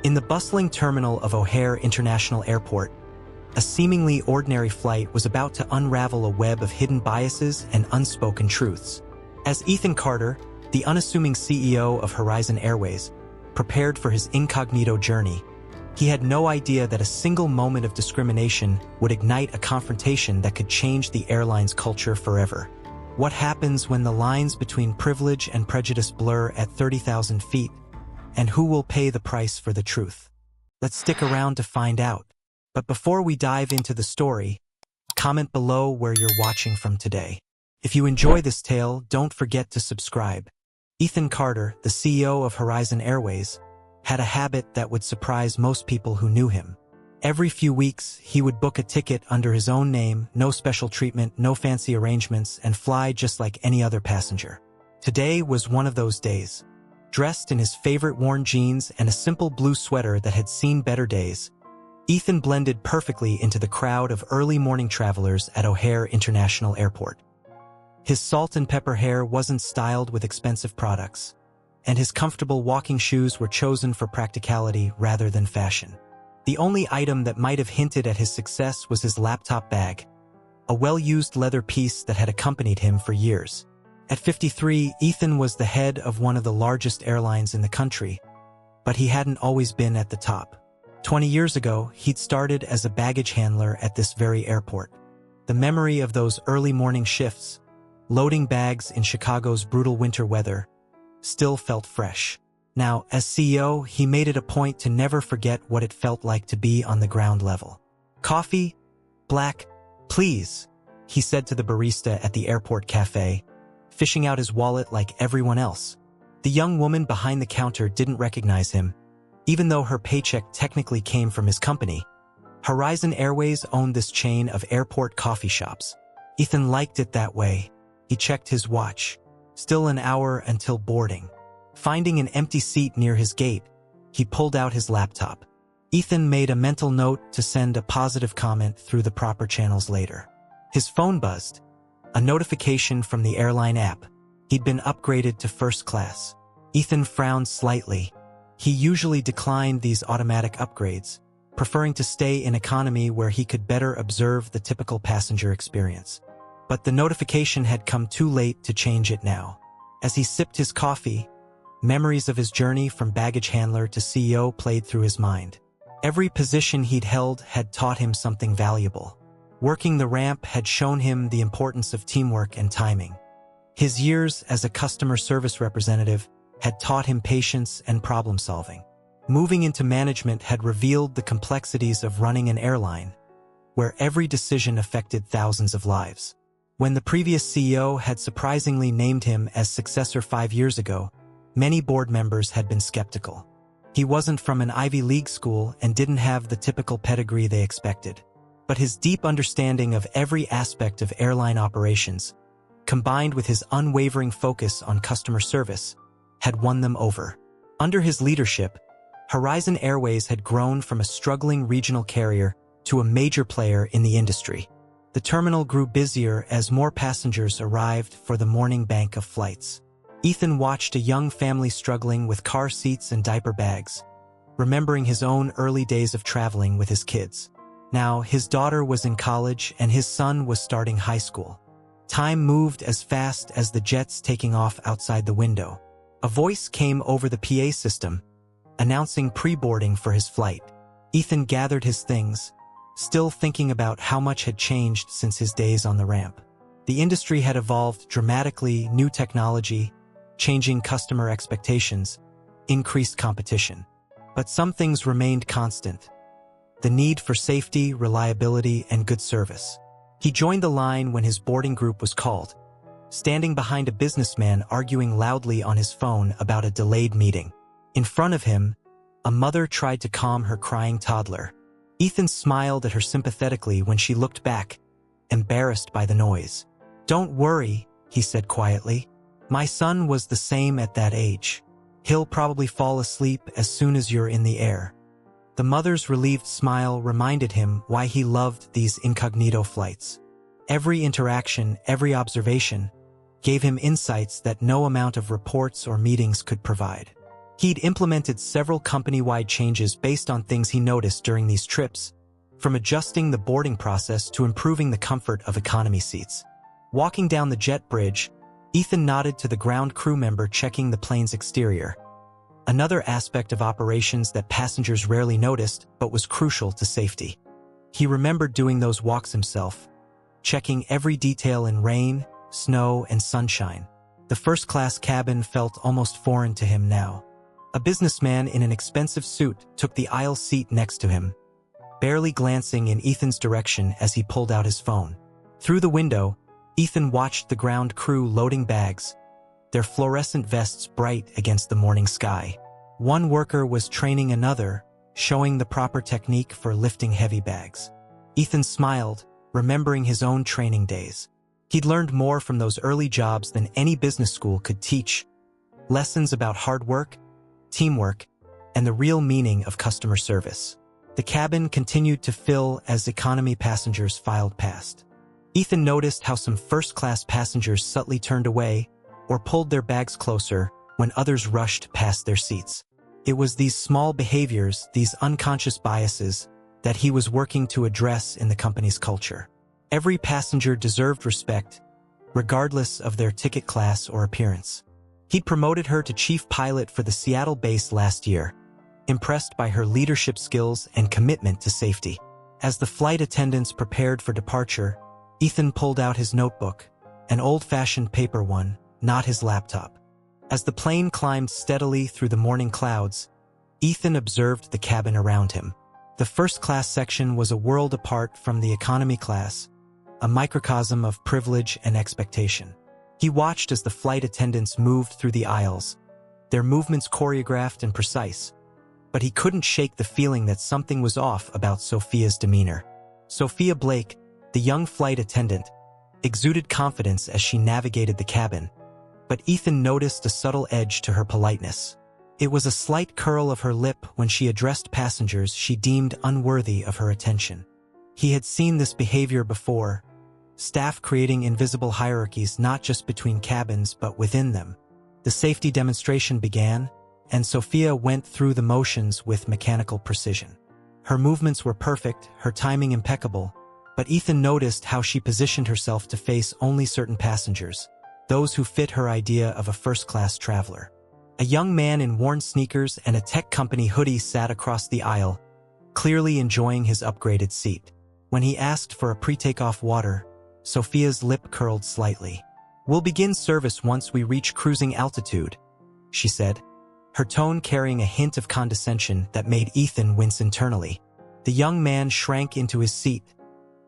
In the bustling terminal of O'Hare International Airport, a seemingly ordinary flight was about to unravel a web of hidden biases and unspoken truths. As Ethan Carter, the unassuming CEO of Horizon Airways, prepared for his incognito journey, he had no idea that a single moment of discrimination would ignite a confrontation that could change the airline's culture forever. What happens when the lines between privilege and prejudice blur at 30,000 feet? And who will pay the price for the truth? Let's stick around to find out. But before we dive into the story, comment below where you're watching from today. If you enjoy this tale, don't forget to subscribe. Ethan Carter, the CEO of Horizon Airways, had a habit that would surprise most people who knew him. Every few weeks, he would book a ticket under his own name, no special treatment, no fancy arrangements, and fly just like any other passenger. Today was one of those days. Dressed in his favorite worn jeans and a simple blue sweater that had seen better days, Ethan blended perfectly into the crowd of early morning travelers at O'Hare International Airport. His salt and pepper hair wasn't styled with expensive products, and his comfortable walking shoes were chosen for practicality rather than fashion. The only item that might have hinted at his success was his laptop bag, a well-used leather piece that had accompanied him for years. At 53, Ethan was the head of one of the largest airlines in the country, but he hadn't always been at the top. 20 years ago, he'd started as a baggage handler at this very airport. The memory of those early morning shifts, loading bags in Chicago's brutal winter weather, still felt fresh. Now, as CEO, he made it a point to never forget what it felt like to be on the ground level. "Coffee? Black? Please," he said to the barista at the airport cafe, fishing out his wallet like everyone else. The young woman behind the counter didn't recognize him, even though her paycheck technically came from his company. Horizon Airways owned this chain of airport coffee shops. Ethan liked it that way. He checked his watch. Still an hour until boarding. Finding an empty seat near his gate, he pulled out his laptop. Ethan made a mental note to send a positive comment through the proper channels later. His phone buzzed. A notification from the airline app. He'd been upgraded to first class. Ethan frowned slightly. He usually declined these automatic upgrades, preferring to stay in economy where he could better observe the typical passenger experience. But the notification had come too late to change it now. As he sipped his coffee, memories of his journey from baggage handler to CEO played through his mind. Every position he'd held had taught him something valuable. Working the ramp had shown him the importance of teamwork and timing. His years as a customer service representative had taught him patience and problem-solving. Moving into management had revealed the complexities of running an airline, where every decision affected thousands of lives. When the previous CEO had surprisingly named him as successor 5 years ago, many board members had been skeptical. He wasn't from an Ivy League school and didn't have the typical pedigree they expected. But his deep understanding of every aspect of airline operations, combined with his unwavering focus on customer service, had won them over. Under his leadership, Horizon Airways had grown from a struggling regional carrier to a major player in the industry. The terminal grew busier as more passengers arrived for the morning bank of flights. Ethan watched a young family struggling with car seats and diaper bags, remembering his own early days of traveling with his kids. Now, his daughter was in college and his son was starting high school. Time moved as fast as the jets taking off outside the window. A voice came over the PA system, announcing pre-boarding for his flight. Ethan gathered his things, still thinking about how much had changed since his days on the ramp. The industry had evolved dramatically, new technology, changing customer expectations, increased competition. But some things remained constant. The need for safety, reliability, and good service. He joined the line when his boarding group was called, standing behind a businessman arguing loudly on his phone about a delayed meeting. In front of him, a mother tried to calm her crying toddler. Ethan smiled at her sympathetically when she looked back, embarrassed by the noise. "Don't worry," he said quietly. "My son was the same at that age. He'll probably fall asleep as soon as you're in the air." The mother's relieved smile reminded him why he loved these incognito flights. Every interaction, every observation, gave him insights that no amount of reports or meetings could provide. He'd implemented several company-wide changes based on things he noticed during these trips, from adjusting the boarding process to improving the comfort of economy seats. Walking down the jet bridge, Ethan nodded to the ground crew member checking the plane's exterior. Another aspect of operations that passengers rarely noticed but was crucial to safety. He remembered doing those walks himself, checking every detail in rain, snow, and sunshine. The first-class cabin felt almost foreign to him now. A businessman in an expensive suit took the aisle seat next to him, barely glancing in Ethan's direction as he pulled out his phone. Through the window, Ethan watched the ground crew loading bags, their fluorescent vests bright against the morning sky. One worker was training another, showing the proper technique for lifting heavy bags. Ethan smiled, remembering his own training days. He'd learned more from those early jobs than any business school could teach. Lessons about hard work, teamwork, and the real meaning of customer service. The cabin continued to fill as economy passengers filed past. Ethan noticed how some first-class passengers subtly turned away or pulled their bags closer when others rushed past their seats. It was these small behaviors, these unconscious biases, that he was working to address in the company's culture. Every passenger deserved respect, regardless of their ticket class or appearance. He'd promoted her to chief pilot for the Seattle base last year, impressed by her leadership skills and commitment to safety. As the flight attendants prepared for departure, Ethan pulled out his notebook, an old-fashioned paper one, not his laptop. As the plane climbed steadily through the morning clouds, Ethan observed the cabin around him. The first-class section was a world apart from the economy class, a microcosm of privilege and expectation. He watched as the flight attendants moved through the aisles, their movements choreographed and precise, but he couldn't shake the feeling that something was off about Sophia's demeanor. Sophia Blake, the young flight attendant, exuded confidence as she navigated the cabin, but Ethan noticed a subtle edge to her politeness. It was a slight curl of her lip when she addressed passengers she deemed unworthy of her attention. He had seen this behavior before, staff creating invisible hierarchies not just between cabins but within them. The safety demonstration began, and Sophia went through the motions with mechanical precision. Her movements were perfect, her timing impeccable, but Ethan noticed how she positioned herself to face only certain passengers, those who fit her idea of a first-class traveler. A young man in worn sneakers and a tech company hoodie sat across the aisle, clearly enjoying his upgraded seat. When he asked for a pre-takeoff water, Sophia's lip curled slightly. "We'll begin service once we reach cruising altitude," she said, her tone carrying a hint of condescension that made Ethan wince internally. The young man shrank into his seat,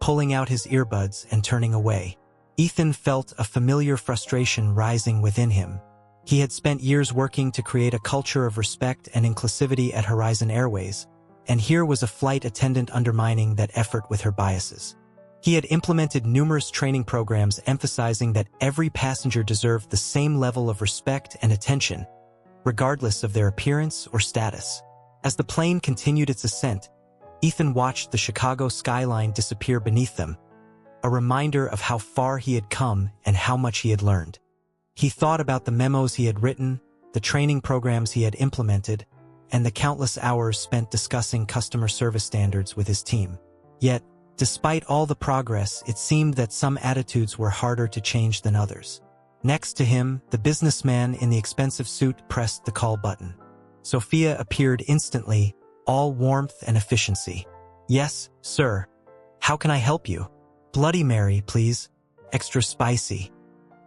pulling out his earbuds and turning away. Ethan felt a familiar frustration rising within him. He had spent years working to create a culture of respect and inclusivity at Horizon Airways, and here was a flight attendant undermining that effort with her biases. He had implemented numerous training programs emphasizing that every passenger deserved the same level of respect and attention, regardless of their appearance or status. As the plane continued its ascent, Ethan watched the Chicago skyline disappear beneath them, a reminder of how far he had come and how much he had learned. He thought about the memos he had written, the training programs he had implemented, and the countless hours spent discussing customer service standards with his team. Yet, despite all the progress, it seemed that some attitudes were harder to change than others. Next to him, the businessman in the expensive suit pressed the call button. Sophia appeared instantly, all warmth and efficiency. "Yes, sir. How can I help you?" "Bloody Mary, please. Extra spicy."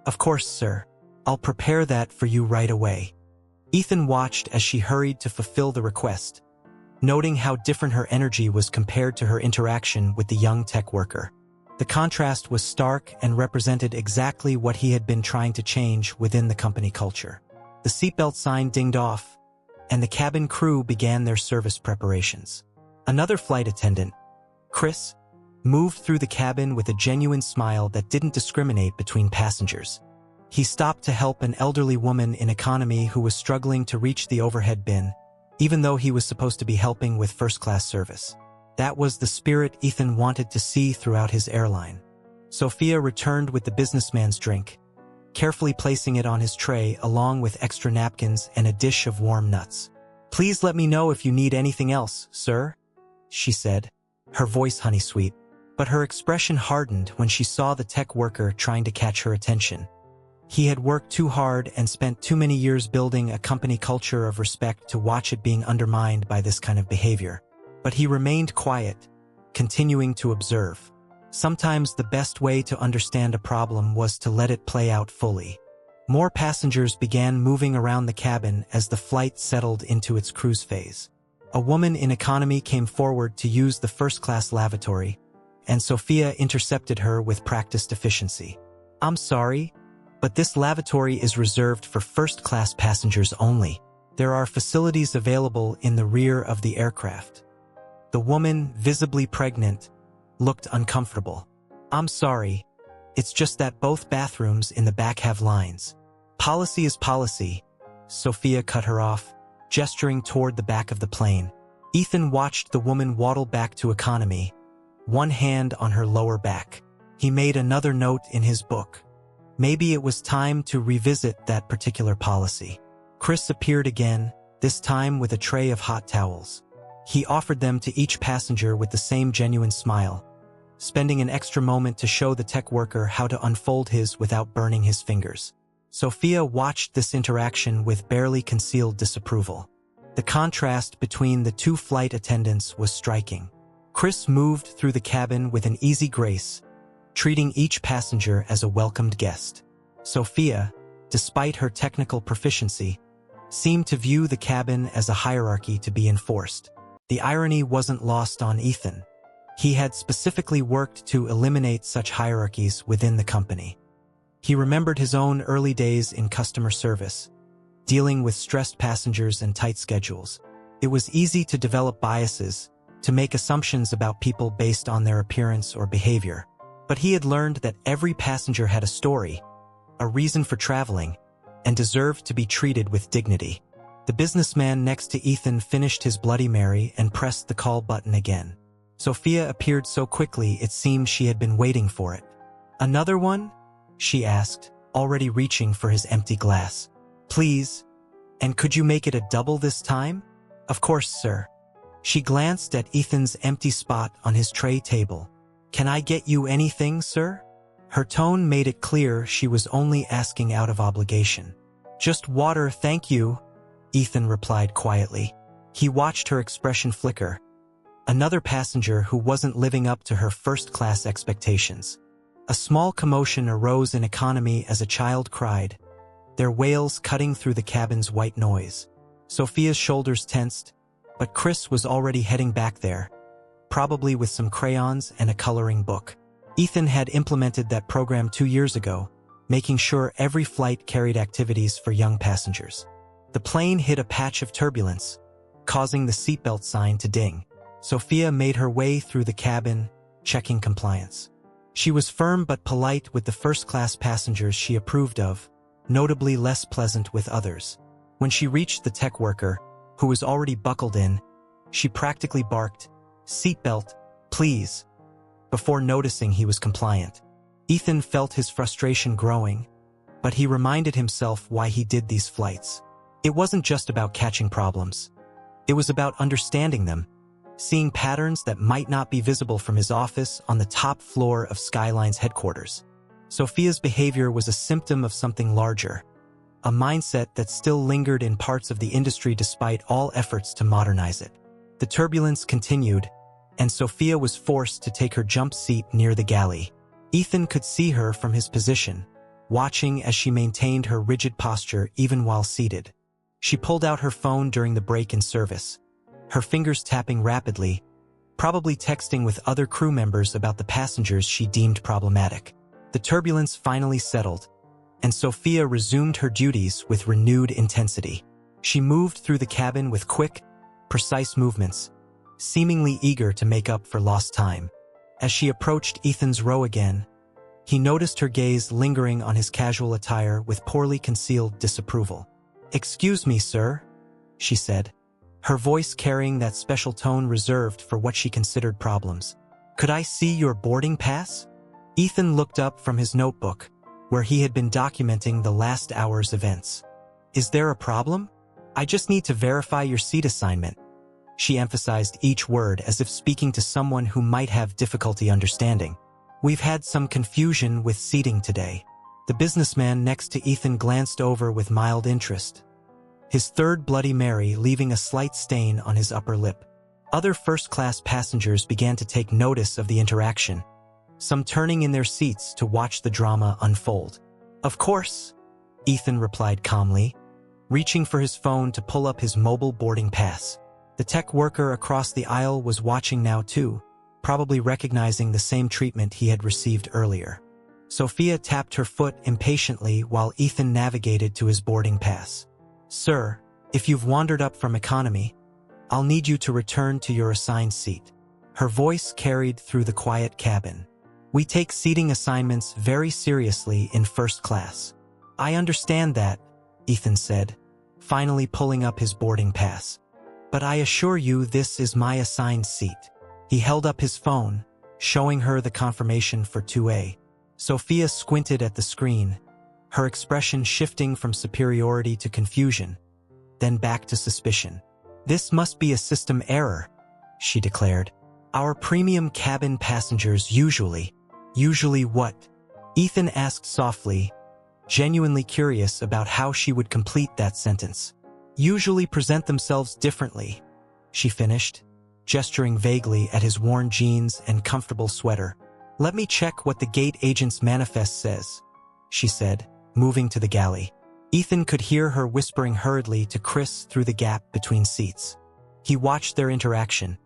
"Of course, sir. I'll prepare that for you right away." Ethan watched as she hurried to fulfill the request, noting how different her energy was compared to her interaction with the young tech worker. The contrast was stark and represented exactly what he had been trying to change within the company culture. The seatbelt sign dinged off, and the cabin crew began their service preparations. Another flight attendant, Chris, moved through the cabin with a genuine smile that didn't discriminate between passengers. He stopped to help an elderly woman in economy who was struggling to reach the overhead bin, even though he was supposed to be helping with first-class service. That was the spirit Ethan wanted to see throughout his airline. Sophia returned with the businessman's drink, carefully placing it on his tray along with extra napkins and a dish of warm nuts. "Please let me know if you need anything else, sir," she said, her voice honey-sweet. But her expression hardened when she saw the tech worker trying to catch her attention. He had worked too hard and spent too many years building a company culture of respect to watch it being undermined by this kind of behavior. But he remained quiet, continuing to observe. Sometimes the best way to understand a problem was to let it play out fully. More passengers began moving around the cabin as the flight settled into its cruise phase. A woman in economy came forward to use the first-class lavatory, and Sophia intercepted her with practiced efficiency. "I'm sorry, but this lavatory is reserved for first-class passengers only. There are facilities available in the rear of the aircraft." The woman, visibly pregnant, looked uncomfortable. "I'm sorry, it's just that both bathrooms in the back have lines." "Policy is policy," Sophia cut her off, gesturing toward the back of the plane. Ethan watched the woman waddle back to economy, one hand on her lower back. He made another note in his book. Maybe it was time to revisit that particular policy. Chris appeared again, this time with a tray of hot towels. He offered them to each passenger with the same genuine smile, spending an extra moment to show the tech worker how to unfold his without burning his fingers. Sophia watched this interaction with barely concealed disapproval. The contrast between the two flight attendants was striking. Chris moved through the cabin with an easy grace, treating each passenger as a welcomed guest. Sophia, despite her technical proficiency, seemed to view the cabin as a hierarchy to be enforced. The irony wasn't lost on Ethan. He had specifically worked to eliminate such hierarchies within the company. He remembered his own early days in customer service, dealing with stressed passengers and tight schedules. It was easy to develop biases, to make assumptions about people based on their appearance or behavior. But he had learned that every passenger had a story, a reason for traveling, and deserved to be treated with dignity. The businessman next to Ethan finished his Bloody Mary and pressed the call button again. Sophia appeared so quickly it seemed she had been waiting for it. "Another one?" she asked, already reaching for his empty glass. "Please. And could you make it a double this time?" "Of course, sir." She glanced at Ethan's empty spot on his tray table. "Can I get you anything, sir?" Her tone made it clear she was only asking out of obligation. "Just water, thank you," Ethan replied quietly. He watched her expression flicker. Another passenger who wasn't living up to her first-class expectations. A small commotion arose in economy as a child cried, their wails cutting through the cabin's white noise. Sophia's shoulders tensed, but Chris was already heading back there, probably with some crayons and a coloring book. Ethan had implemented that program 2 years ago, making sure every flight carried activities for young passengers. The plane hit a patch of turbulence, causing the seatbelt sign to ding. Sophia made her way through the cabin, checking compliance. She was firm but polite with the first-class passengers she approved of, notably less pleasant with others. When she reached the tech worker, who was already buckled in, she practically barked, "Seatbelt, please," before noticing he was compliant. Ethan felt his frustration growing, but he reminded himself why he did these flights. It wasn't just about catching problems. It was about understanding them, seeing patterns that might not be visible from his office on the top floor of Skyline's headquarters. Sophia's behavior was a symptom of something larger, a mindset that still lingered in parts of the industry despite all efforts to modernize it. The turbulence continued, and Sophia was forced to take her jump seat near the galley. Ethan could see her from his position, watching as she maintained her rigid posture even while seated. She pulled out her phone during the break in service, her fingers tapping rapidly, probably texting with other crew members about the passengers she deemed problematic. The turbulence finally settled, and Sophia resumed her duties with renewed intensity. She moved through the cabin with quick, precise movements, seemingly eager to make up for lost time. As she approached Ethan's row again, he noticed her gaze lingering on his casual attire with poorly concealed disapproval. "Excuse me, sir," she said, her voice carrying that special tone reserved for what she considered problems. "Could I see your boarding pass?" Ethan looked up from his notebook, where he had been documenting the last hour's events. "Is there a problem? I just need to verify your seat assignment." She emphasized each word as if speaking to someone who might have difficulty understanding. "We've had some confusion with seating today." The businessman next to Ethan glanced over with mild interest, his third Bloody Mary leaving a slight stain on his upper lip. Other first-class passengers began to take notice of the interaction, some turning in their seats to watch the drama unfold. "Of course," Ethan replied calmly, reaching for his phone to pull up his mobile boarding pass. The tech worker across the aisle was watching now too, probably recognizing the same treatment he had received earlier. Sophia tapped her foot impatiently while Ethan navigated to his boarding pass. "Sir, if you've wandered up from economy, I'll need you to return to your assigned seat." Her voice carried through the quiet cabin. "We take seating assignments very seriously in first class." "I understand that," Ethan said, finally pulling up his boarding pass. "But I assure you this is my assigned seat." He held up his phone, showing her the confirmation for 2A. Sophia squinted at the screen, her expression shifting from superiority to confusion, then back to suspicion. "This must be a system error," she declared. "Our premium cabin passengers usually what?" Ethan asked softly, genuinely curious about how she would complete that sentence. "Usually present themselves differently," she finished, gesturing vaguely at his worn jeans and comfortable sweater. "Let me check what the gate agent's manifest says," she said, moving to the galley. Ethan could hear her whispering hurriedly to Chris through the gap between seats. He watched their interaction,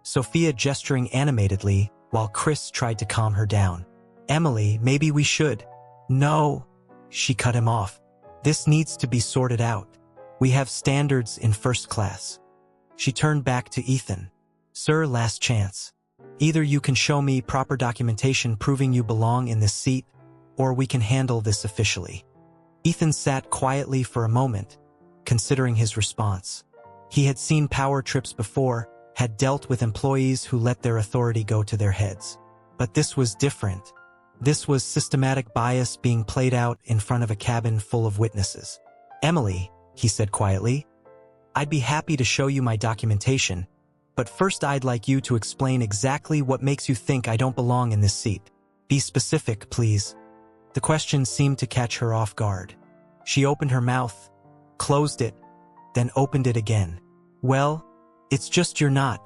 Sophia gesturing animatedly while Chris tried to calm her down. "Emily, maybe we should." "No," she cut him off. "This needs to be sorted out. We have standards in first class." She turned back to Ethan. "Sir, last chance. Either you can show me proper documentation proving you belong in this seat, or we can handle this officially." Ethan sat quietly for a moment, considering his response. He had seen power trips before, had dealt with employees who let their authority go to their heads. But this was different. This was systematic bias being played out in front of a cabin full of witnesses. "Emily," he said quietly, "I'd be happy to show you my documentation, but first I'd like you to explain exactly what makes you think I don't belong in this seat. Be specific, please." The question seemed to catch her off guard. She opened her mouth, closed it, then opened it again. "Well, it's just you're not.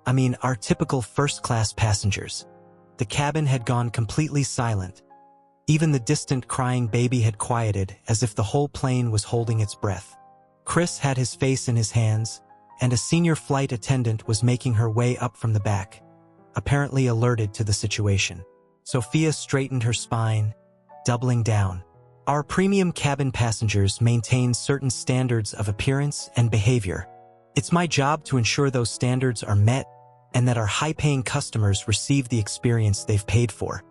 I mean, our typical first-class passengers." The cabin had gone completely silent. Even the distant crying baby had quieted, as if the whole plane was holding its breath. Chris had his face in his hands, and a senior flight attendant was making her way up from the back, apparently alerted to the situation. Sophia straightened her spine, doubling down. "Our premium cabin passengers maintain certain standards of appearance and behavior. It's my job to ensure those standards are met and that our high-paying customers receive the experience they've paid for."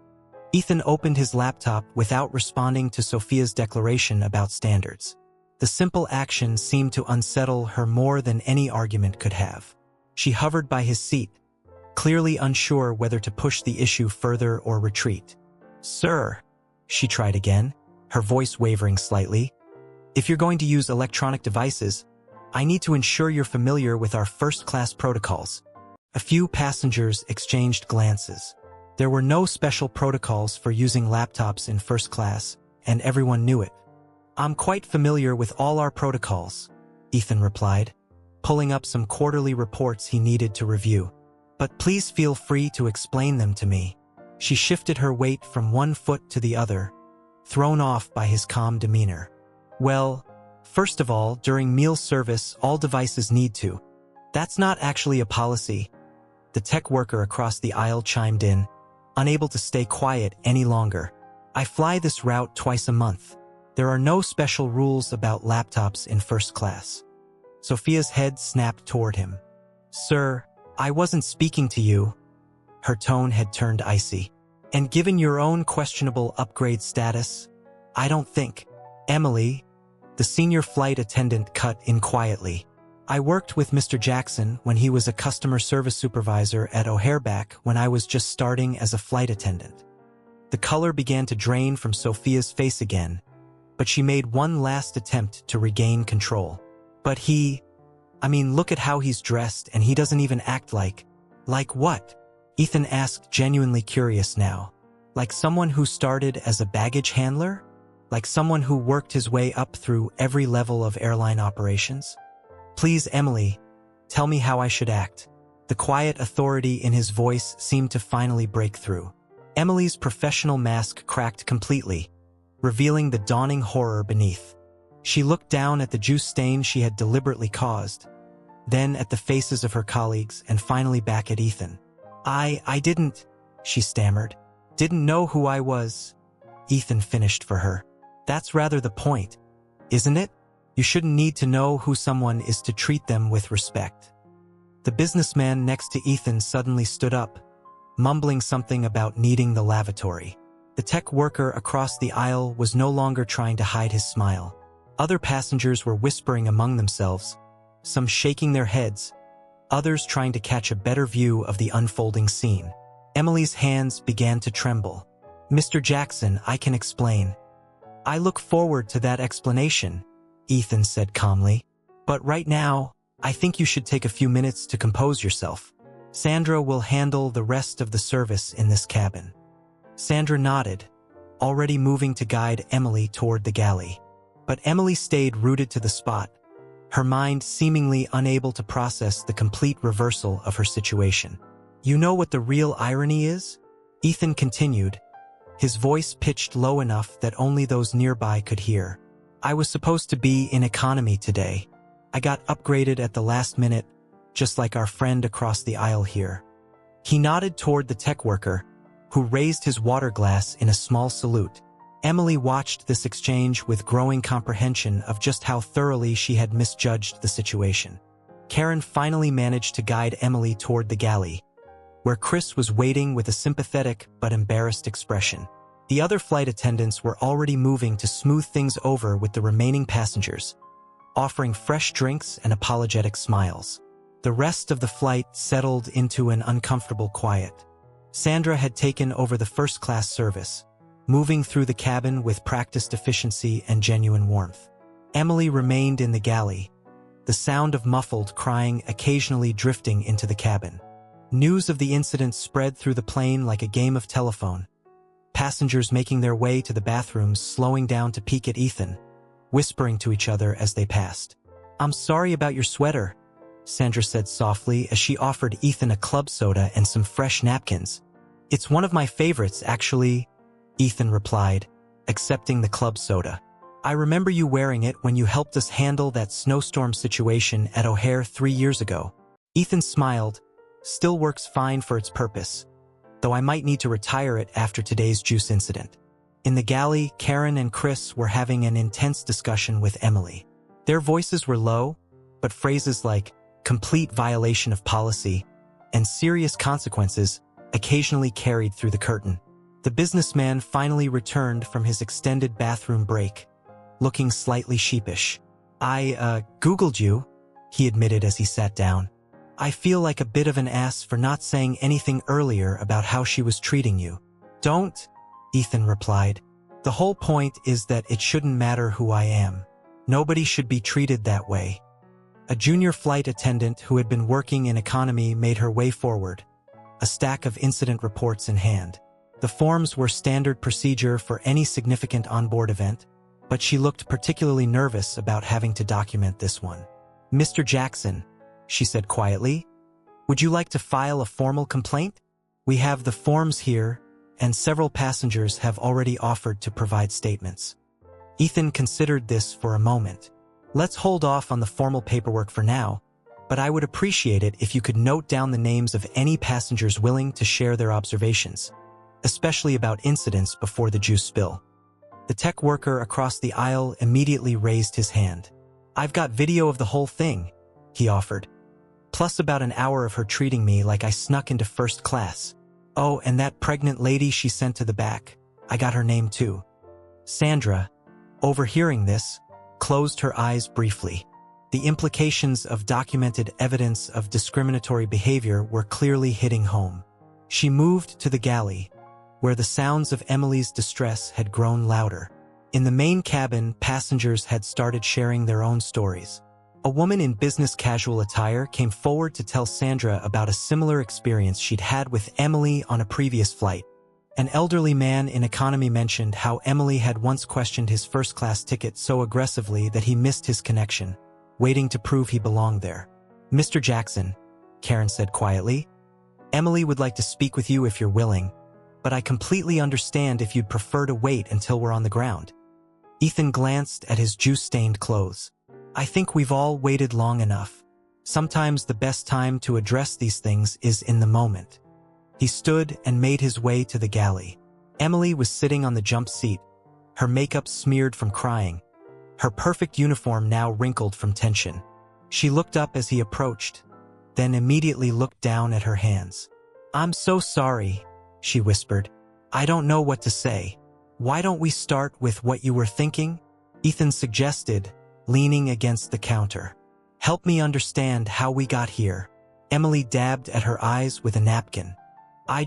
Ethan opened his laptop without responding to Sophia's declaration about standards. The simple action seemed to unsettle her more than any argument could have. She hovered by his seat, clearly unsure whether to push the issue further or retreat. "Sir," she tried again, her voice wavering slightly, "if you're going to use electronic devices, I need to ensure you're familiar with our first-class protocols." A few passengers exchanged glances. There were no special protocols for using laptops in first class, and everyone knew it. "I'm quite familiar with all our protocols," Ethan replied, pulling up some quarterly reports he needed to review. "But please feel free to explain them to me." She shifted her weight from one foot to the other, thrown off by his calm demeanor. "Well, first of all, during meal service, all devices need to. That's not actually a policy." The tech worker across the aisle chimed in, unable to stay quiet any longer. "I fly this route twice a month. There are no special rules about laptops in first class." Sophia's head snapped toward him. "Sir, I wasn't speaking to you." Her tone had turned icy. "And given your own questionable upgrade status, I don't think." "Emily," the senior flight attendant cut in quietly, "I worked with Mr. Jackson when he was a customer service supervisor at O'Hare back when I was just starting as a flight attendant. The color began to drain from Sophia's face again, but she made one last attempt to regain control. But look at how he's dressed and he doesn't even act like... Like what? Ethan asked, genuinely curious now. Like someone who started as a baggage handler? Like someone who worked his way up through every level of airline operations? Please, Emily, tell me how I should act. The quiet authority in his voice seemed to finally break through. Emily's professional mask cracked completely, revealing the dawning horror beneath. She looked down at the juice stain she had deliberately caused, then at the faces of her colleagues, and finally back at Ethan. I didn't, she stammered. Didn't know who I was. Ethan finished for her. That's rather the point, isn't it? You shouldn't need to know who someone is to treat them with respect. The businessman next to Ethan suddenly stood up, mumbling something about needing the lavatory. The tech worker across the aisle was no longer trying to hide his smile. Other passengers were whispering among themselves, some shaking their heads, others trying to catch a better view of the unfolding scene. Emily's hands began to tremble. Mr. Jackson, I can explain. I look forward to that explanation, Ethan said calmly. But right now, I think you should take a few minutes to compose yourself. Sandra will handle the rest of the service in this cabin. Sandra nodded, already moving to guide Emily toward the galley. But Emily stayed rooted to the spot, her mind seemingly unable to process the complete reversal of her situation. You know what the real irony is? Ethan continued, his voice pitched low enough that only those nearby could hear. I was supposed to be in economy today. I got upgraded at the last minute, just like our friend across the aisle here. He nodded toward the tech worker, who raised his water glass in a small salute. Emily watched this exchange with growing comprehension of just how thoroughly she had misjudged the situation. Karen finally managed to guide Emily toward the galley, where Chris was waiting with a sympathetic but embarrassed expression. The other flight attendants were already moving to smooth things over with the remaining passengers, offering fresh drinks and apologetic smiles. The rest of the flight settled into an uncomfortable quiet. Sandra had taken over the first-class service, moving through the cabin with practiced efficiency and genuine warmth. Emily remained in the galley, the sound of muffled crying occasionally drifting into the cabin. News of the incident spread through the plane like a game of telephone, passengers making their way to the bathrooms slowing down to peek at Ethan, whispering to each other as they passed. I'm sorry about your sweater, Sandra said softly as she offered Ethan a club soda and some fresh napkins. It's one of my favorites, actually, Ethan replied, accepting the club soda. I remember you wearing it when you helped us handle that snowstorm situation at O'Hare 3 years ago. Ethan smiled. Still works fine for its purpose, though I might need to retire it after today's juice incident. In the galley, Karen and Chris were having an intense discussion with Emily. Their voices were low, but phrases like complete violation of policy and serious consequences occasionally carried through the curtain. The businessman finally returned from his extended bathroom break, looking slightly sheepish. I Googled you, he admitted as he sat down. I feel like a bit of an ass for not saying anything earlier about how she was treating you. Don't, Ethan replied. The whole point is that it shouldn't matter who I am. Nobody should be treated that way. A junior flight attendant who had been working in economy made her way forward, a stack of incident reports in hand. The forms were standard procedure for any significant onboard event, but she looked particularly nervous about having to document this one. Mr. Jackson, she said quietly, would you like to file a formal complaint? We have the forms here, and several passengers have already offered to provide statements. Ethan considered this for a moment. Let's hold off on the formal paperwork for now, but I would appreciate it if you could note down the names of any passengers willing to share their observations, especially about incidents before the juice spill. The tech worker across the aisle immediately raised his hand. I've got video of the whole thing, he offered. Plus about an hour of her treating me like I snuck into first class. Oh, and that pregnant lady she sent to the back. I got her name too. Sandra, overhearing this, closed her eyes briefly. The implications of documented evidence of discriminatory behavior were clearly hitting home. She moved to the galley, where the sounds of Emily's distress had grown louder. In the main cabin, passengers had started sharing their own stories. A woman in business casual attire came forward to tell Sandra about a similar experience she'd had with Emily on a previous flight. An elderly man in economy mentioned how Emily had once questioned his first-class ticket so aggressively that he missed his connection, waiting to prove he belonged there. "Mr. Jackson," Karen said quietly, "Emily would like to speak with you if you're willing, but I completely understand if you'd prefer to wait until we're on the ground." Ethan glanced at his juice-stained clothes. "I think we've all waited long enough. Sometimes the best time to address these things is in the moment." He stood and made his way to the galley. Emily was sitting on the jump seat, her makeup smeared from crying, her perfect uniform now wrinkled from tension. She looked up as he approached, then immediately looked down at her hands. "I'm so sorry," she whispered. "I don't know what to say. Why don't we start with what you were thinking?" Ethan suggested, leaning against the counter. "Help me understand how we got here." Emily dabbed at her eyes with a napkin. I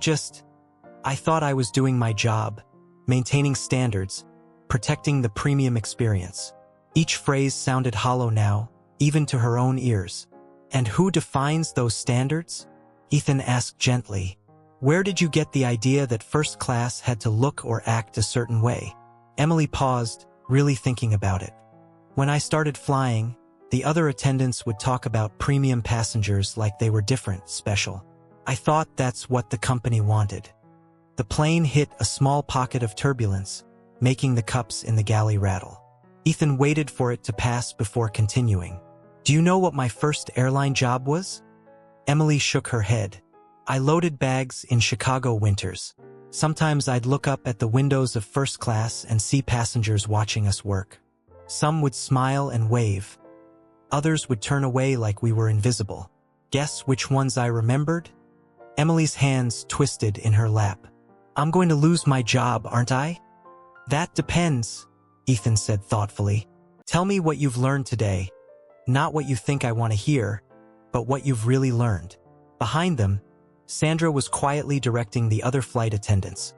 thought I was doing my job, maintaining standards, protecting the premium experience." Each phrase sounded hollow now, even to her own ears. "And who defines those standards?" Ethan asked gently. "Where did you get the idea that first class had to look or act a certain way?" Emily paused, really thinking about it. "When I started flying, the other attendants would talk about premium passengers like they were different, special. I thought that's what the company wanted." The plane hit a small pocket of turbulence, making the cups in the galley rattle. Ethan waited for it to pass before continuing. "Do you know what my first airline job was?" Emily shook her head. "I loaded bags in Chicago winters. Sometimes I'd look up at the windows of first class and see passengers watching us work. Some would smile and wave. Others would turn away like we were invisible. Guess which ones I remembered?" Emily's hands twisted in her lap. "I'm going to lose my job, aren't I?" "That depends," Ethan said thoughtfully. "Tell me what you've learned today. Not what you think I want to hear, but what you've really learned." Behind them, Sandra was quietly directing the other flight attendants,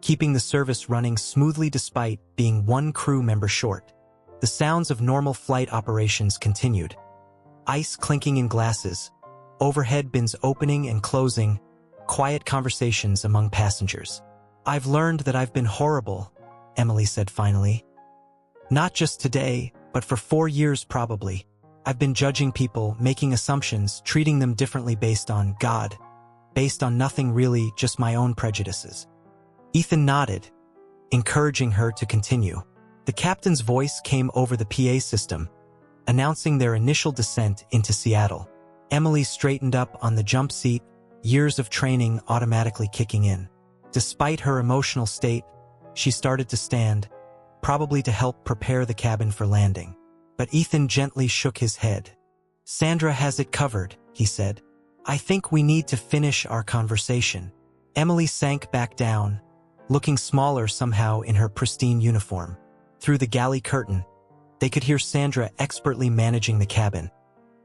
keeping the service running smoothly despite being one crew member short. The sounds of normal flight operations continued. Ice clinking in glasses, overhead bins opening and closing, quiet conversations among passengers. "I've learned that I've been horrible," Emily said finally. "Not just today, but for 4 years probably. I've been judging people, making assumptions, treating them differently based on God, based on nothing really, just my own prejudices." Ethan nodded, encouraging her to continue. The captain's voice came over the PA system, announcing their initial descent into Seattle. Emily straightened up on the jump seat, years of training automatically kicking in. Despite her emotional state, she started to stand, probably to help prepare the cabin for landing. But Ethan gently shook his head. "Sandra has it covered," he said. "I think we need to finish our conversation." Emily sank back down, looking smaller somehow in her pristine uniform. Through the galley curtain, they could hear Sandra expertly managing the cabin,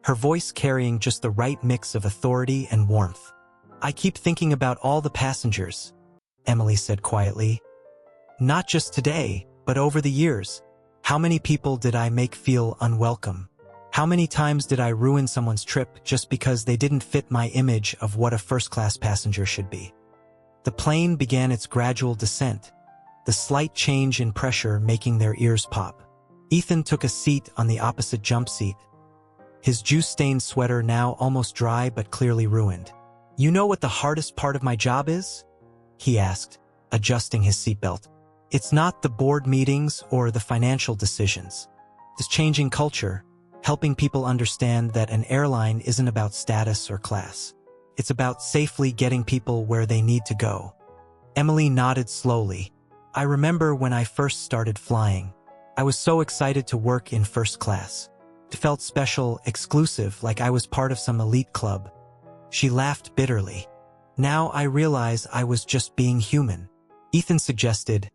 her voice carrying just the right mix of authority and warmth. "I keep thinking about all the passengers," Emily said quietly. "Not just today, but over the years. How many people did I make feel unwelcome? How many times did I ruin someone's trip just because they didn't fit my image of what a first-class passenger should be?" The plane began its gradual descent, the slight change in pressure making their ears pop. Ethan took a seat on the opposite jump seat, his juice-stained sweater now almost dry but clearly ruined. "You know what the hardest part of my job is?" he asked, adjusting his seatbelt. "It's not the board meetings or the financial decisions. It's changing culture, helping people understand that an airline isn't about status or class. It's about safely getting people where they need to go." Emily nodded slowly. "I remember when I first started flying. I was so excited to work in first class. It felt special, exclusive, like I was part of some elite club." She laughed bitterly. "Now I realize I was just being human." Ethan suggested,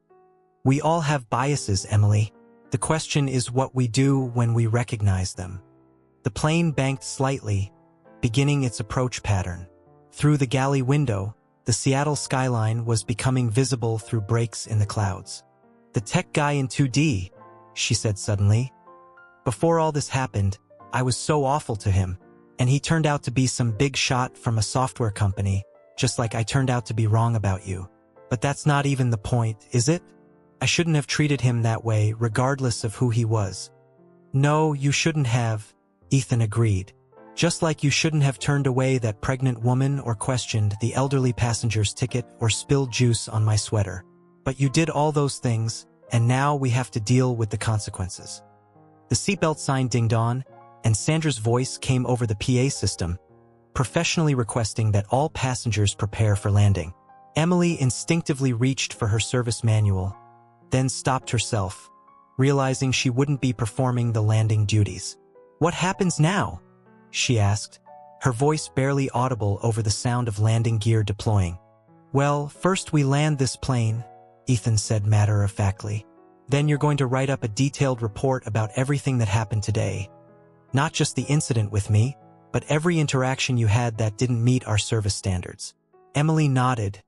"We all have biases, Emily. The question is what we do when we recognize them." The plane banked slightly, beginning its approach pattern. Through the galley window, The Seattle skyline was becoming visible through breaks in the clouds. "The tech guy in 2D," she said suddenly. "Before all this happened, I was so awful to him, and he turned out to be some big shot from a software company, just like I turned out to be wrong about you. But that's not even the point, is it? I shouldn't have treated him that way, regardless of who he was." "No, you shouldn't have," Ethan agreed. "Just like you shouldn't have turned away that pregnant woman or questioned the elderly passenger's ticket or spilled juice on my sweater. But you did all those things, and now we have to deal with the consequences." The seatbelt sign dinged on, and Sandra's voice came over the PA system, professionally requesting that all passengers prepare for landing. Emily instinctively reached for her service manual, then stopped herself, realizing she wouldn't be performing the landing duties. "What happens now?" she asked, her voice barely audible over the sound of landing gear deploying. "Well, first we land this plane," Ethan said matter-of-factly. "Then you're going to write up a detailed report about everything that happened today. Not just the incident with me, but every interaction you had that didn't meet our service standards." Emily nodded,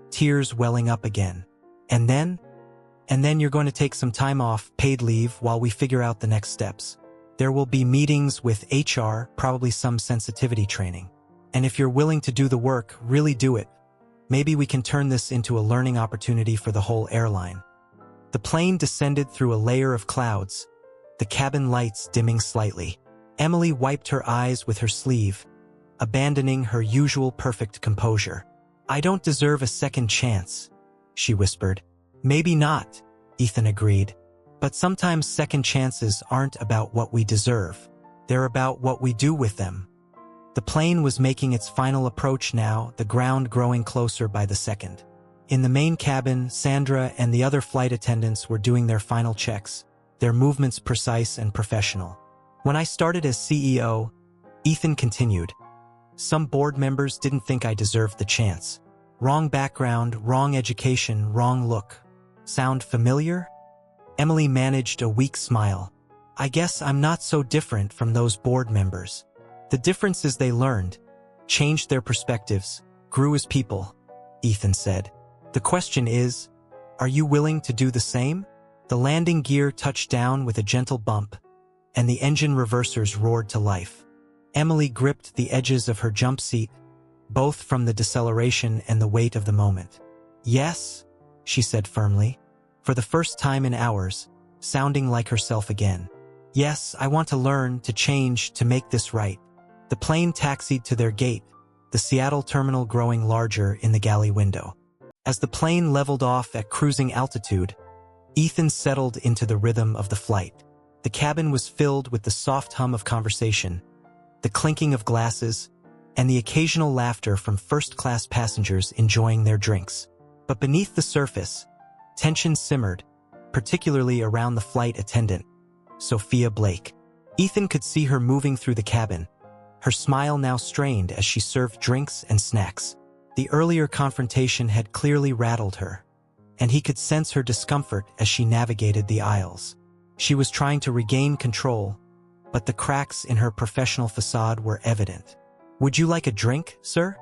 tears welling up again. And then you're going to take some time off, paid leave, while we figure out the next steps. There will be meetings with HR, probably some sensitivity training. And if you're willing to do the work, really do it. Maybe we can turn this into a learning opportunity for the whole airline." The plane descended through a layer of clouds, the cabin lights dimming slightly. Emily wiped her eyes with her sleeve, abandoning her usual perfect composure. "I don't deserve a second chance," she whispered. "Maybe not," Ethan agreed. "But sometimes second chances aren't about what we deserve. They're about what we do with them." The plane was making its final approach now, the ground growing closer by the second. In the main cabin, Sandra and the other flight attendants were doing their final checks, their movements precise and professional. "When I started as CEO," Ethan continued, "some board members didn't think I deserved the chance. Wrong background, wrong education, wrong look. Sound familiar?" Emily managed a weak smile. "I guess I'm not so different from those board members. The difference is they learned, changed their perspectives, grew as people," Ethan said. "The question is, are you willing to do the same?" The landing gear touched down with a gentle bump, and the engine reversers roared to life. Emily gripped the edges of her jump seat, both from the deceleration and the weight of the moment. "Yes," she said firmly, for the first time in hours, sounding like herself again. "Yes, I want to learn, to change, to make this right." The plane taxied to their gate, the Seattle terminal growing larger in the galley window. As the plane leveled off at cruising altitude, Ethan settled into the rhythm of the flight. The cabin was filled with the soft hum of conversation, the clinking of glasses, and the occasional laughter from first-class passengers enjoying their drinks. But beneath the surface, tension simmered, particularly around the flight attendant, Sophia Blake. Ethan could see her moving through the cabin, her smile now strained as she served drinks and snacks. The earlier confrontation had clearly rattled her, and he could sense her discomfort as she navigated the aisles. She was trying to regain control, but the cracks in her professional facade were evident. "Would you like a drink, sir?"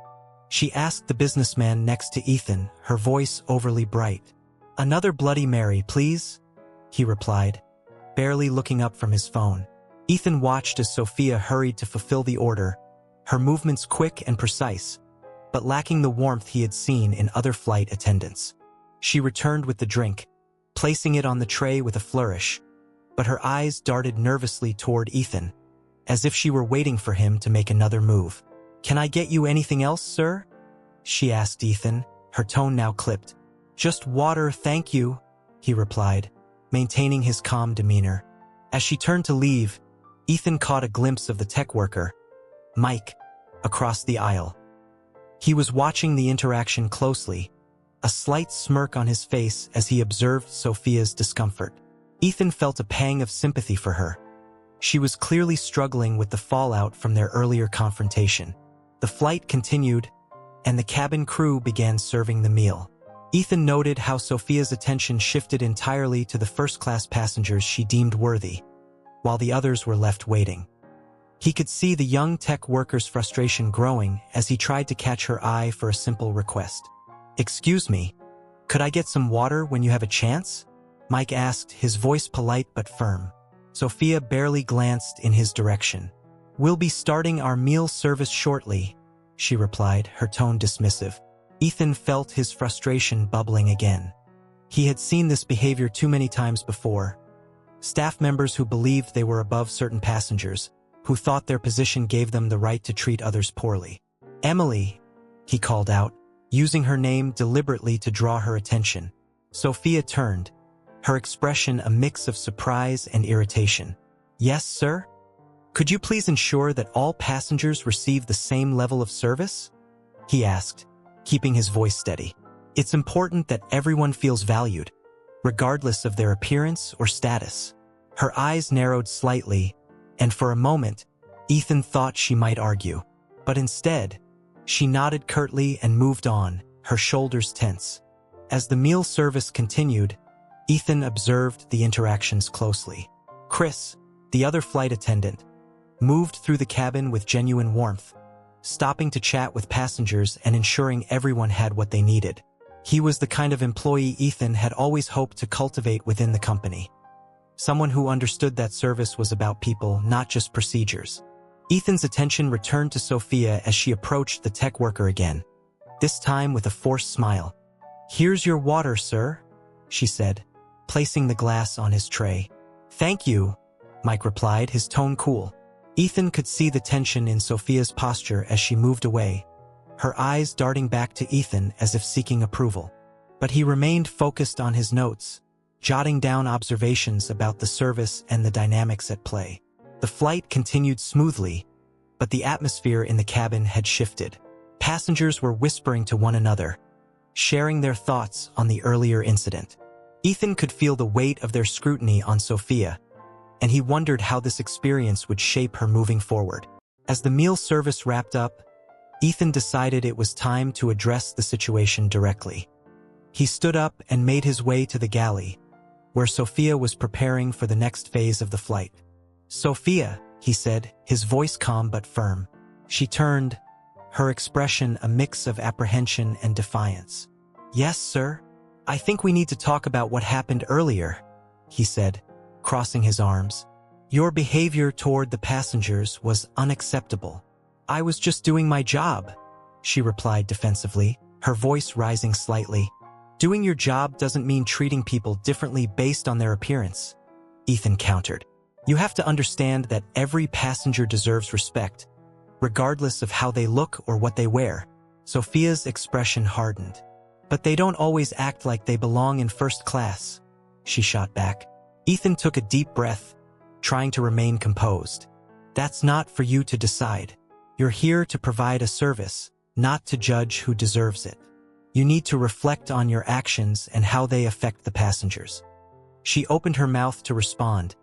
she asked the businessman next to Ethan, her voice overly bright. "Another Bloody Mary, please," he replied, barely looking up from his phone. Ethan watched as Sophia hurried to fulfill the order, her movements quick and precise, but lacking the warmth he had seen in other flight attendants. She returned with the drink, placing it on the tray with a flourish, but her eyes darted nervously toward Ethan, as if she were waiting for him to make another move. "Can I get you anything else, sir?" she asked Ethan, her tone now clipped. "Just water, thank you," he replied, maintaining his calm demeanor. As she turned to leave, Ethan caught a glimpse of the tech worker, Mike, across the aisle. He was watching the interaction closely, a slight smirk on his face as he observed Sophia's discomfort. Ethan felt a pang of sympathy for her. She was clearly struggling with the fallout from their earlier confrontation. The flight continued, and the cabin crew began serving the meal. Ethan noted how Sophia's attention shifted entirely to the first-class passengers she deemed worthy, while the others were left waiting. He could see the young tech worker's frustration growing as he tried to catch her eye for a simple request. "Excuse me, could I get some water when you have a chance?" Mike asked, his voice polite but firm. Sophia barely glanced in his direction. "We'll be starting our meal service shortly," she replied, her tone dismissive. Ethan felt his frustration bubbling again. He had seen this behavior too many times before. Staff members who believed they were above certain passengers, who thought their position gave them the right to treat others poorly. "Emily," he called out, using her name deliberately to draw her attention. Sophia turned, her expression a mix of surprise and irritation. "Yes, sir? Could you please ensure that all passengers receive the same level of service?" he asked, keeping his voice steady. "It's important that everyone feels valued, regardless of their appearance or status." Her eyes narrowed slightly, and for a moment, Ethan thought she might argue. But instead, she nodded curtly and moved on, her shoulders tense. As the meal service continued, Ethan observed the interactions closely. Chris, the other flight attendant, moved through the cabin with genuine warmth, stopping to chat with passengers and ensuring everyone had what they needed. He was the kind of employee Ethan had always hoped to cultivate within the company. Someone who understood that service was about people, not just procedures. Ethan's attention returned to Sophia as she approached the tech worker again, this time with a forced smile. "Here's your water, sir," she said, placing the glass on his tray. "Thank you," Mike replied, his tone cool. Ethan could see the tension in Sophia's posture as she moved away, her eyes darting back to Ethan as if seeking approval. But he remained focused on his notes, jotting down observations about the service and the dynamics at play. The flight continued smoothly, but the atmosphere in the cabin had shifted. Passengers were whispering to one another, sharing their thoughts on the earlier incident. Ethan could feel the weight of their scrutiny on Sophia, and he wondered how this experience would shape her moving forward. As the meal service wrapped up, Ethan decided it was time to address the situation directly. He stood up and made his way to the galley, where Sophia was preparing for the next phase of the flight. "Sophia," he said, his voice calm but firm. She turned, her expression a mix of apprehension and defiance. "Yes, sir? I think we need to talk about what happened earlier," he said, crossing his arms. "Your behavior toward the passengers was unacceptable." "I was just doing my job," she replied defensively, her voice rising slightly. "Doing your job doesn't mean treating people differently based on their appearance," Ethan countered. "You have to understand that every passenger deserves respect, regardless of how they look or what they wear." Sophia's expression hardened. "But they don't always act like they belong in first class," she shot back. Ethan took a deep breath, trying to remain composed. "That's not for you to decide. You're here to provide a service, not to judge who deserves it. You need to reflect on your actions and how they affect the passengers." She opened her mouth to respond,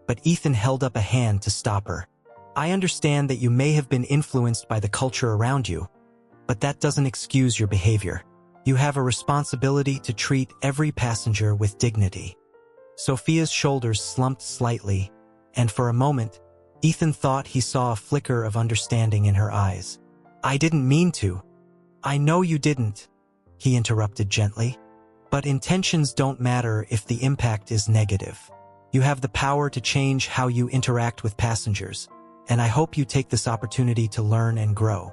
but Ethan held up a hand to stop her. "I understand that you may have been influenced by the culture around you, but that doesn't excuse your behavior. You have a responsibility to treat every passenger with dignity." Sophia's shoulders slumped slightly, and for a moment, Ethan thought he saw a flicker of understanding in her eyes. "I didn't mean to." "I know you didn't," he interrupted gently. "But intentions don't matter if the impact is negative. You have the power to change how you interact with passengers, and I hope you take this opportunity to learn and grow."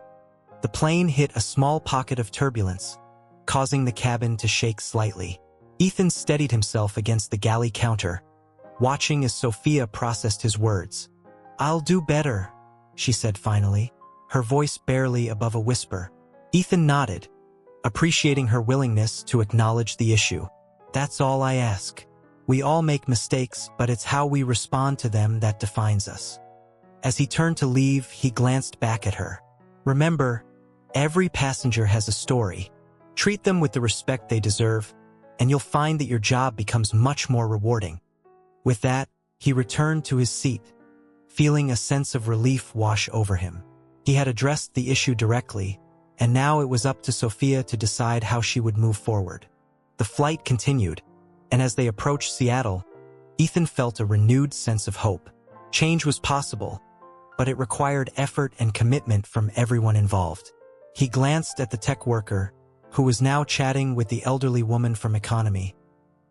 The plane hit a small pocket of turbulence, causing the cabin to shake slightly. Ethan steadied himself against the galley counter, watching as Sophia processed his words. "I'll do better," she said finally, her voice barely above a whisper. Ethan nodded, appreciating her willingness to acknowledge the issue. "That's all I ask. We all make mistakes, but it's how we respond to them that defines us." As he turned to leave, he glanced back at her. "Remember, every passenger has a story. Treat them with the respect they deserve, and you'll find that your job becomes much more rewarding." With that, he returned to his seat, feeling a sense of relief wash over him. He had addressed the issue directly, and now it was up to Sophia to decide how she would move forward. The flight continued, and as they approached Seattle, Ethan felt a renewed sense of hope. Change was possible, but it required effort and commitment from everyone involved. He glanced at the tech worker, who was now chatting with the elderly woman from economy,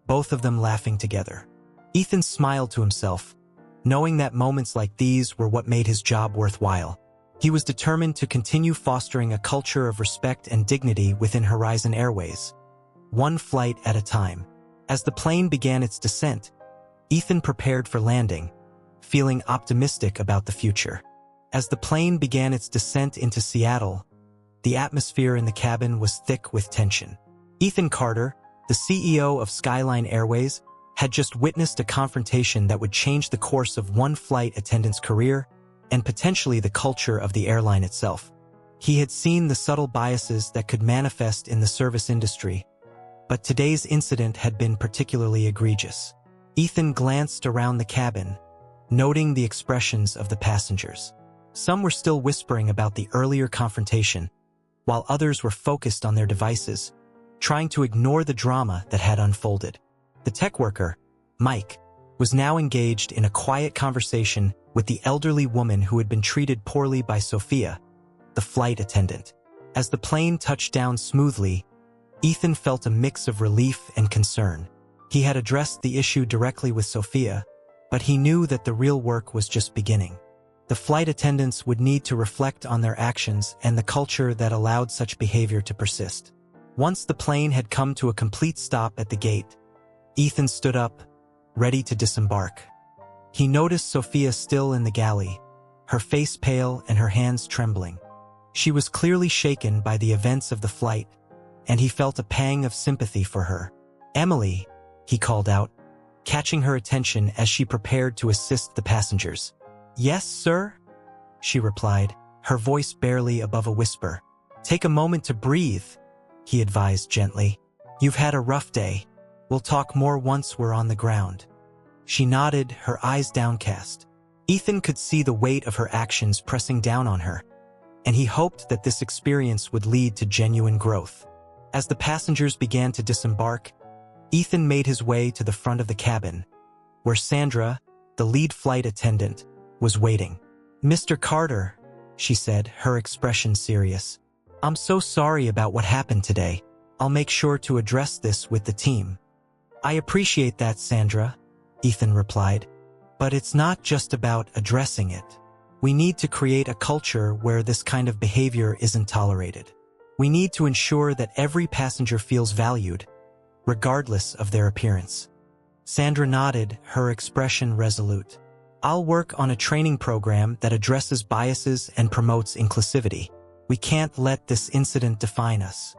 both of them laughing together. Ethan smiled to himself, knowing that moments like these were what made his job worthwhile. He was determined to continue fostering a culture of respect and dignity within Horizon Airways, one flight at a time. As the plane began its descent, Ethan prepared for landing, feeling optimistic about the future. As the plane began its descent into Seattle, the atmosphere in the cabin was thick with tension. Ethan Carter, the CEO of Skyline Airways, had just witnessed a confrontation that would change the course of one flight attendant's career and potentially the culture of the airline itself. He had seen the subtle biases that could manifest in the service industry, but today's incident had been particularly egregious. Ethan glanced around the cabin, noting the expressions of the passengers. Some were still whispering about the earlier confrontation, while others were focused on their devices, trying to ignore the drama that had unfolded. The tech worker, Mike, was now engaged in a quiet conversation with the elderly woman who had been treated poorly by Sophia, the flight attendant. As the plane touched down smoothly, Ethan felt a mix of relief and concern. He had addressed the issue directly with Sophia, but he knew that the real work was just beginning. The flight attendants would need to reflect on their actions and the culture that allowed such behavior to persist. Once the plane had come to a complete stop at the gate, Ethan stood up, ready to disembark. He noticed Sophia still in the galley, her face pale and her hands trembling. She was clearly shaken by the events of the flight, and he felt a pang of sympathy for her. "Emily," he called out, catching her attention as she prepared to assist the passengers. "Yes, sir?" she replied, her voice barely above a whisper. "Take a moment to breathe," he advised gently. "You've had a rough day. We'll talk more once we're on the ground." She nodded, her eyes downcast. Ethan could see the weight of her actions pressing down on her, and he hoped that this experience would lead to genuine growth. As the passengers began to disembark, Ethan made his way to the front of the cabin, where Sandra, the lead flight attendant, was waiting. "Mr. Carter," she said, her expression serious. "I'm so sorry about what happened today. I'll make sure to address this with the team." "I appreciate that, Sandra," Ethan replied. "But it's not just about addressing it. We need to create a culture where this kind of behavior isn't tolerated. We need to ensure that every passenger feels valued, regardless of their appearance." Sandra nodded, her expression resolute. "I'll work on a training program that addresses biases and promotes inclusivity. We can't let this incident define us."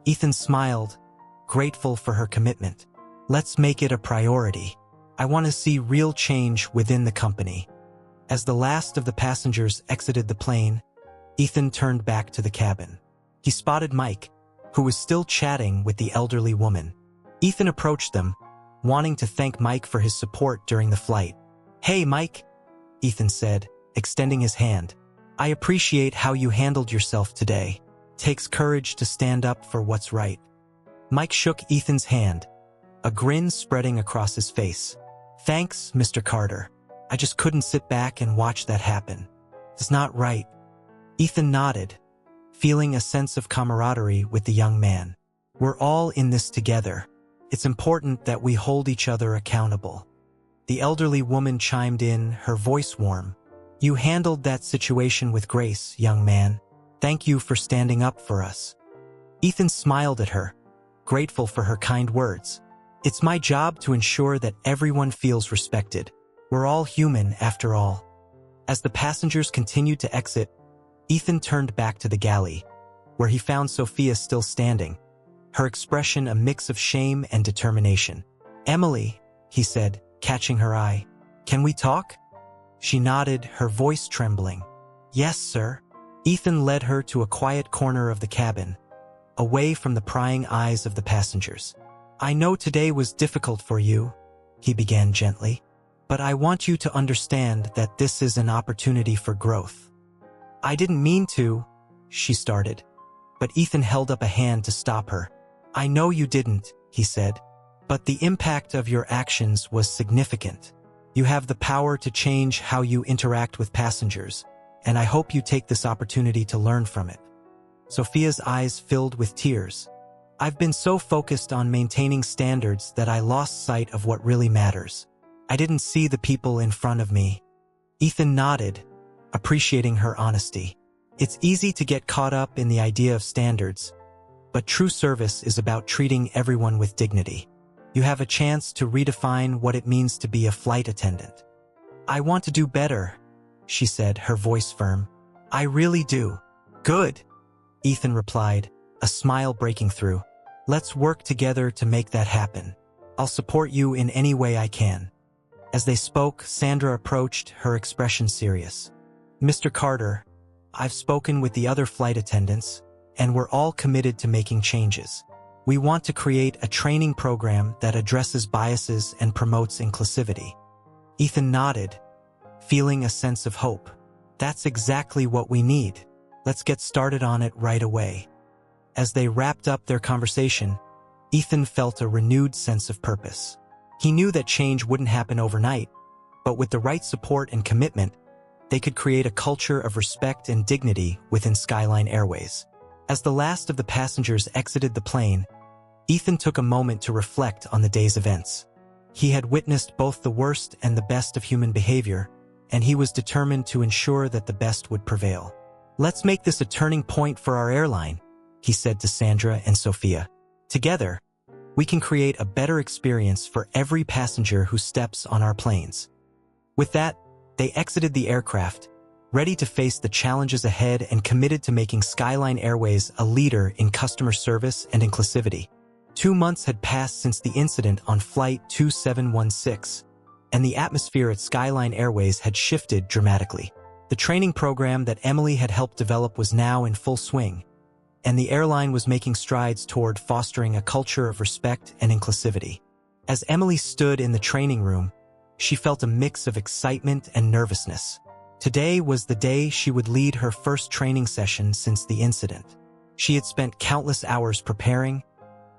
Ethan smiled, grateful for her commitment. "Let's make it a priority. I want to see real change within the company." As the last of the passengers exited the plane, Ethan turned back to the cabin. He spotted Mike, who was still chatting with the elderly woman. Ethan approached them, wanting to thank Mike for his support during the flight. "Hey, Mike," Ethan said, extending his hand. "I appreciate how you handled yourself today. Takes courage to stand up for what's right." Mike shook Ethan's hand, a grin spreading across his face. "Thanks, Mr. Carter. I just couldn't sit back and watch that happen. It's not right." Ethan nodded, feeling a sense of camaraderie with the young man. "We're all in this together. It's important that we hold each other accountable." The elderly woman chimed in, her voice warm. "You handled that situation with grace, young man. Thank you for standing up for us." Ethan smiled at her, grateful for her kind words. "It's my job to ensure that everyone feels respected. We're all human, after all." As the passengers continued to exit, Ethan turned back to the galley, where he found Sophia still standing, her expression a mix of shame and determination. "Emily," he said, catching her eye, "can we talk?" She nodded, her voice trembling. "Yes, sir." Ethan led her to a quiet corner of the cabin, away from the prying eyes of the passengers. "I know today was difficult for you," he began gently, "but I want you to understand that this is an opportunity for growth." "I didn't mean to," she started, but Ethan held up a hand to stop her. "I know you didn't," he said, "but the impact of your actions was significant. You have the power to change how you interact with passengers, and I hope you take this opportunity to learn from it. Sophia's eyes filled with tears. I've been so focused on maintaining standards that I lost sight of what really matters. I didn't see the people in front of me. Ethan nodded, appreciating her honesty. It's easy to get caught up in the idea of standards, but true service is about treating everyone with dignity. You have a chance to redefine what it means to be a flight attendant. I want to do better, she said, her voice firm. I really do. Good, Ethan replied, a smile breaking through. Let's work together to make that happen. I'll support you in any way I can. As they spoke, Sandra approached, her expression serious. Mr. Carter, I've spoken with the other flight attendants, and we're all committed to making changes. We want to create a training program that addresses biases and promotes inclusivity. Ethan nodded, feeling a sense of hope. That's exactly what we need. Let's get started on it right away. As they wrapped up their conversation, Ethan felt a renewed sense of purpose. He knew that change wouldn't happen overnight, but with the right support and commitment, they could create a culture of respect and dignity within Skyline Airways. As the last of the passengers exited the plane, Ethan took a moment to reflect on the day's events. He had witnessed both the worst and the best of human behavior, and he was determined to ensure that the best would prevail. Let's make this a turning point for our airline, he said to Sandra and Sophia. Together, we can create a better experience for every passenger who steps on our planes. With that, they exited the aircraft, ready to face the challenges ahead and committed to making Skyline Airways a leader in customer service and inclusivity. 2 months had passed since the incident on Flight 2716, and the atmosphere at Skyline Airways had shifted dramatically. The training program that Emily had helped develop was now in full swing, and the airline was making strides toward fostering a culture of respect and inclusivity. As Emily stood in the training room, she felt a mix of excitement and nervousness. Today was the day she would lead her first training session since the incident. She had spent countless hours preparing,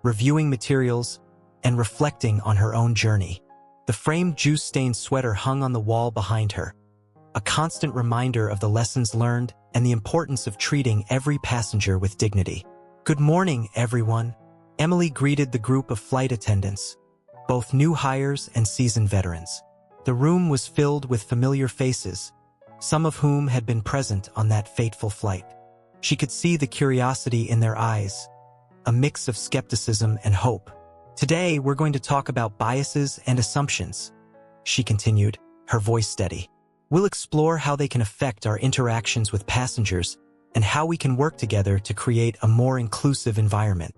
reviewing materials, and reflecting on her own journey. The framed juice-stained sweater hung on the wall behind her, a constant reminder of the lessons learned and the importance of treating every passenger with dignity. Good morning, everyone. Emily greeted the group of flight attendants, both new hires and seasoned veterans. The room was filled with familiar faces, some of whom had been present on that fateful flight. She could see the curiosity in their eyes, a mix of skepticism and hope. Today, we're going to talk about biases and assumptions, she continued, her voice steady. We'll explore how they can affect our interactions with passengers and how we can work together to create a more inclusive environment.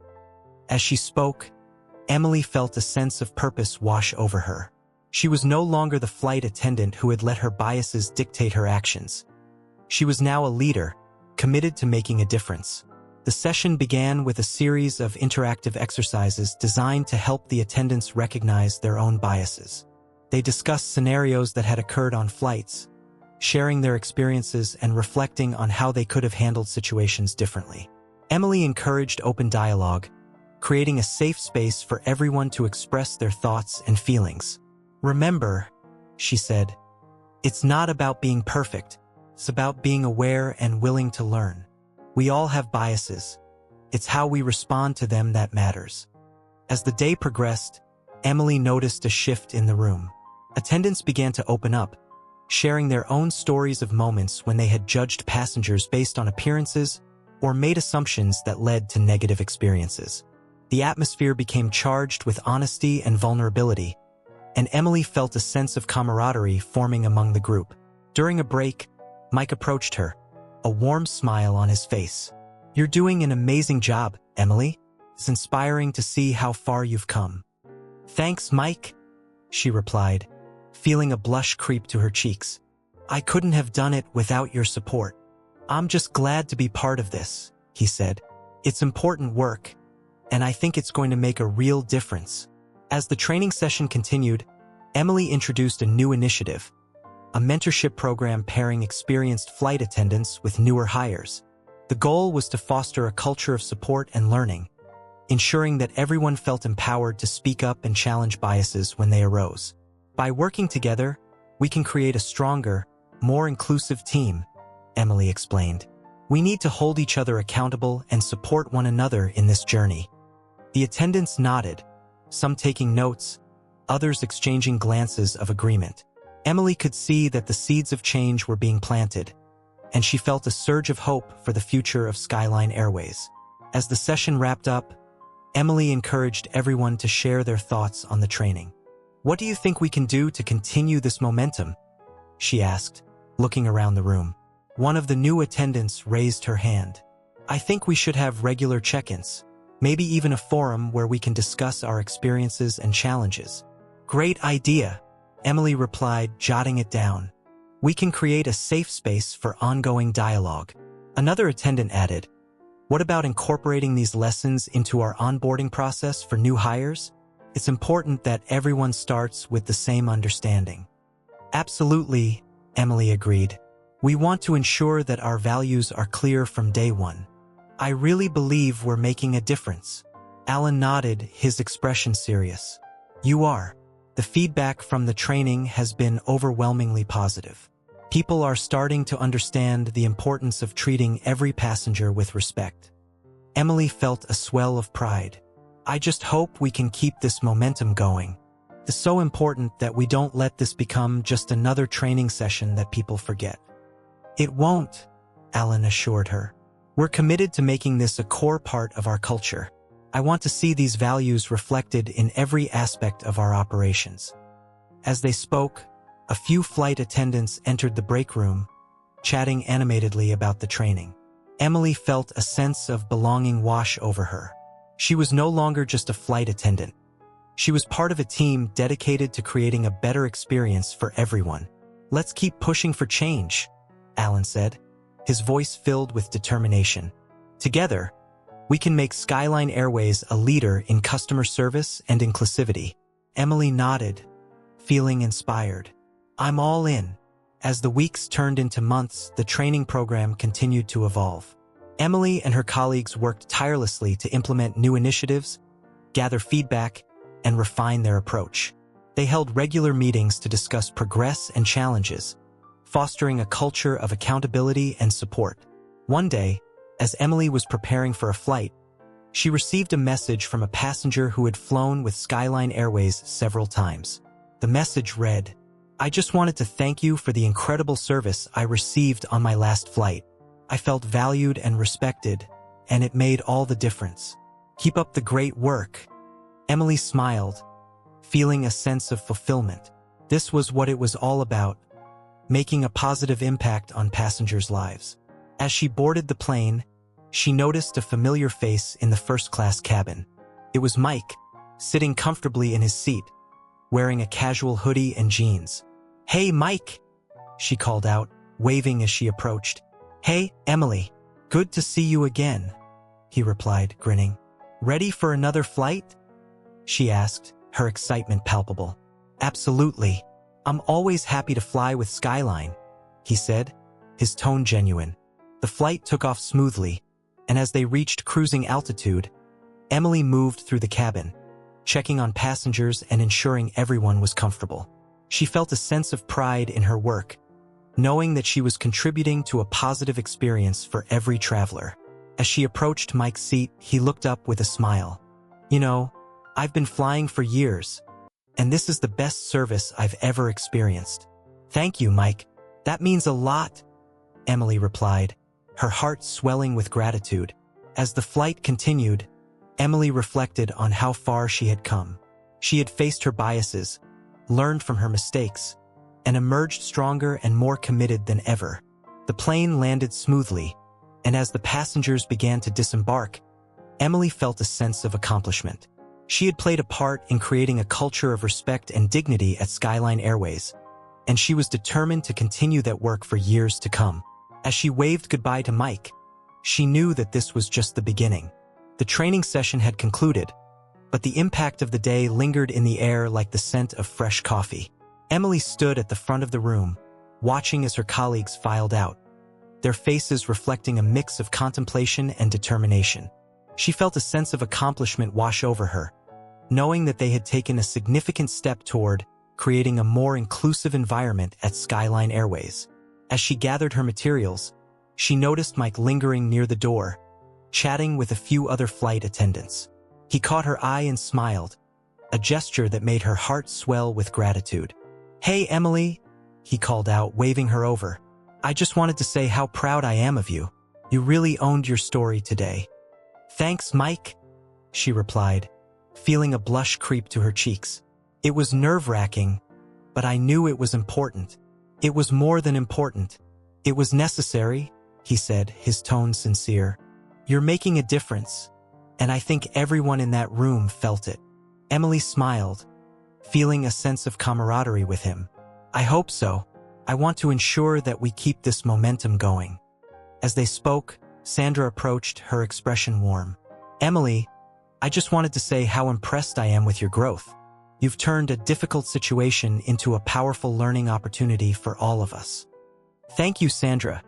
As she spoke, Emily felt a sense of purpose wash over her. She was no longer the flight attendant who had let her biases dictate her actions. She was now a leader, committed to making a difference. The session began with a series of interactive exercises designed to help the attendants recognize their own biases. They discussed scenarios that had occurred on flights, sharing their experiences and reflecting on how they could have handled situations differently. Emily encouraged open dialogue, creating a safe space for everyone to express their thoughts and feelings. Remember, she said, it's not about being perfect. It's about being aware and willing to learn. We all have biases. It's how we respond to them that matters. As the day progressed, Emily noticed a shift in the room. Attendants began to open up, sharing their own stories of moments when they had judged passengers based on appearances or made assumptions that led to negative experiences. The atmosphere became charged with honesty and vulnerability, and Emily felt a sense of camaraderie forming among the group. During a break, Mike approached her, a warm smile on his face. You're doing an amazing job, Emily. It's inspiring to see how far you've come. Thanks, Mike, she replied, feeling a blush creep to her cheeks. I couldn't have done it without your support. I'm just glad to be part of this, he said. It's important work, and I think it's going to make a real difference. As the training session continued, Emily introduced a new initiative, a mentorship program pairing experienced flight attendants with newer hires. The goal was to foster a culture of support and learning, ensuring that everyone felt empowered to speak up and challenge biases when they arose. By working together, we can create a stronger, more inclusive team, Emily explained. We need to hold each other accountable and support one another in this journey. The attendants nodded, some taking notes, others exchanging glances of agreement. Emily could see that the seeds of change were being planted, and she felt a surge of hope for the future of Skyline Airways. As the session wrapped up, Emily encouraged everyone to share their thoughts on the training. "What do you think we can do to continue this momentum?" she asked, looking around the room. One of the new attendants raised her hand. "I think we should have regular check-ins, maybe even a forum where we can discuss our experiences and challenges." "Great idea," Emily replied, jotting it down. "We can create a safe space for ongoing dialogue." Another attendant added, "What about incorporating these lessons into our onboarding process for new hires? It's important that everyone starts with the same understanding." "Absolutely," Emily agreed. "We want to ensure that our values are clear from day one." "I really believe we're making a difference." Alan nodded, his expression serious. "You are. The feedback from the training has been overwhelmingly positive. People are starting to understand the importance of treating every passenger with respect." Emily felt a swell of pride. "I just hope we can keep this momentum going. It's so important that we don't let this become just another training session that people forget." "It won't," Alan assured her. "We're committed to making this a core part of our culture. I want to see these values reflected in every aspect of our operations." As they spoke, a few flight attendants entered the break room, chatting animatedly about the training. Emily felt a sense of belonging wash over her. She was no longer just a flight attendant. She was part of a team dedicated to creating a better experience for everyone. "Let's keep pushing for change," Alan said, his voice filled with determination. "Together, we can make Skyline Airways a leader in customer service and inclusivity." Emily nodded, feeling inspired. "I'm all in." As the weeks turned into months, the training program continued to evolve. Emily and her colleagues worked tirelessly to implement new initiatives, gather feedback, and refine their approach. They held regular meetings to discuss progress and challenges, fostering a culture of accountability and support. One day, as Emily was preparing for a flight, she received a message from a passenger who had flown with Skyline Airways several times. The message read, "I just wanted to thank you for the incredible service I received on my last flight. I felt valued and respected, and it made all the difference. Keep up the great work." Emily smiled, feeling a sense of fulfillment. This was what it was all about, making a positive impact on passengers' lives. As she boarded the plane, she noticed a familiar face in the first-class cabin. It was Mike, sitting comfortably in his seat, wearing a casual hoodie and jeans. "Hey, Mike," she called out, waving as she approached. "Hey, Emily. Good to see you again," he replied, grinning. "Ready for another flight?" she asked, her excitement palpable. "Absolutely. I'm always happy to fly with Skyline," he said, his tone genuine. The flight took off smoothly, and as they reached cruising altitude, Emily moved through the cabin, checking on passengers and ensuring everyone was comfortable. She felt a sense of pride in her work, knowing that she was contributing to a positive experience for every traveler. As she approached Mike's seat, he looked up with a smile. "You know, I've been flying for years, and this is the best service I've ever experienced." "Thank you, Mike. That means a lot," Emily replied, her heart swelling with gratitude. As the flight continued, Emily reflected on how far she had come. She had faced her biases, learned from her mistakes, and emerged stronger and more committed than ever. The plane landed smoothly, and as the passengers began to disembark, Emily felt a sense of accomplishment. She had played a part in creating a culture of respect and dignity at Skyline Airways, and she was determined to continue that work for years to come. As she waved goodbye to Mike, she knew that this was just the beginning. The training session had concluded, but the impact of the day lingered in the air like the scent of fresh coffee. Emily stood at the front of the room, watching as her colleagues filed out, their faces reflecting a mix of contemplation and determination. She felt a sense of accomplishment wash over her, knowing that they had taken a significant step toward creating a more inclusive environment at Skyline Airways. As she gathered her materials, she noticed Mike lingering near the door, chatting with a few other flight attendants. He caught her eye and smiled, a gesture that made her heart swell with gratitude. "Hey, Emily," he called out, waving her over. "I just wanted to say how proud I am of you. You really owned your story today." "Thanks, Mike," she replied, feeling a blush creep to her cheeks. It was nerve-wracking, but I knew it was important. It was more than important. It was necessary, he said, his tone sincere. "You're making a difference, and I think everyone in that room felt it." Emily smiled, feeling a sense of camaraderie with him. "I hope so. I want to ensure that we keep this momentum going." As they spoke, Sandra approached, her expression warm. "Emily, I just wanted to say how impressed I am with your growth. You've turned a difficult situation into a powerful learning opportunity for all of us." "Thank you, Sandra,"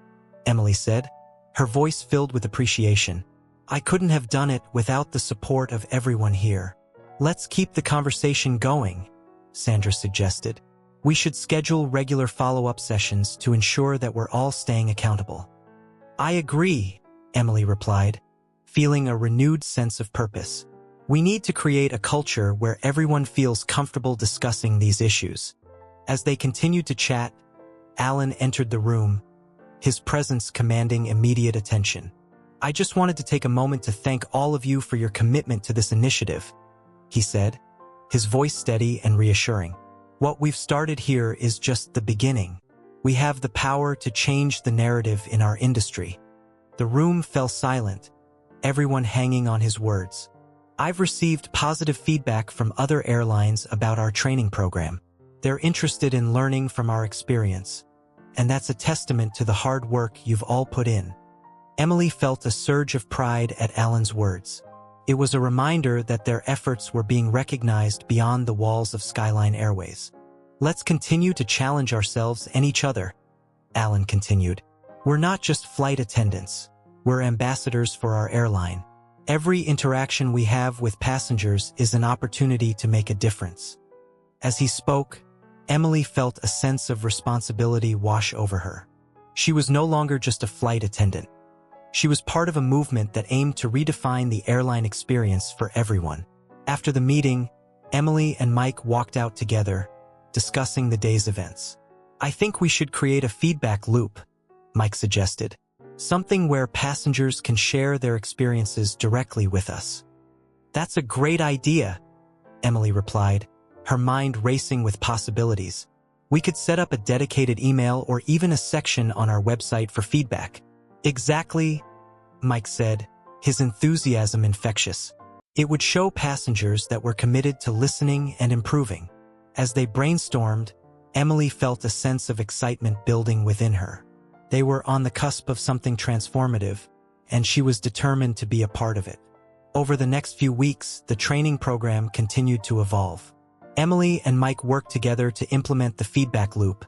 Emily said, her voice filled with appreciation. "I couldn't have done it without the support of everyone here." "Let's keep the conversation going," Sandra suggested. "We should schedule regular follow-up sessions to ensure that we're all staying accountable." "I agree," Emily replied, feeling a renewed sense of purpose. "We need to create a culture where everyone feels comfortable discussing these issues." As they continued to chat, Alan entered the room, his presence commanding immediate attention. "I just wanted to take a moment to thank all of you for your commitment to this initiative," he said, his voice steady and reassuring. "What we've started here is just the beginning. We have the power to change the narrative in our industry." The room fell silent, everyone hanging on his words. "I've received positive feedback from other airlines about our training program. They're interested in learning from our experience, and that's a testament to the hard work you've all put in." Emily felt a surge of pride at Alan's words. It was a reminder that their efforts were being recognized beyond the walls of Skyline Airways. "Let's continue to challenge ourselves and each other," Alan continued. "We're not just flight attendants. We're ambassadors for our airline. Every interaction we have with passengers is an opportunity to make a difference." As he spoke, Emily felt a sense of responsibility wash over her. She was no longer just a flight attendant. She was part of a movement that aimed to redefine the airline experience for everyone. After the meeting, Emily and Mike walked out together, discussing the day's events. "I think we should create a feedback loop," Mike suggested. "Something where passengers can share their experiences directly with us." "That's a great idea," Emily replied, her mind racing with possibilities. "We could set up a dedicated email or even a section on our website for feedback." "Exactly," Mike said, his enthusiasm infectious. "It would show passengers that we're committed to listening and improving." As they brainstormed, Emily felt a sense of excitement building within her. They were on the cusp of something transformative, and she was determined to be a part of it. Over the next few weeks, the training program continued to evolve. Emily and Mike worked together to implement the feedback loop,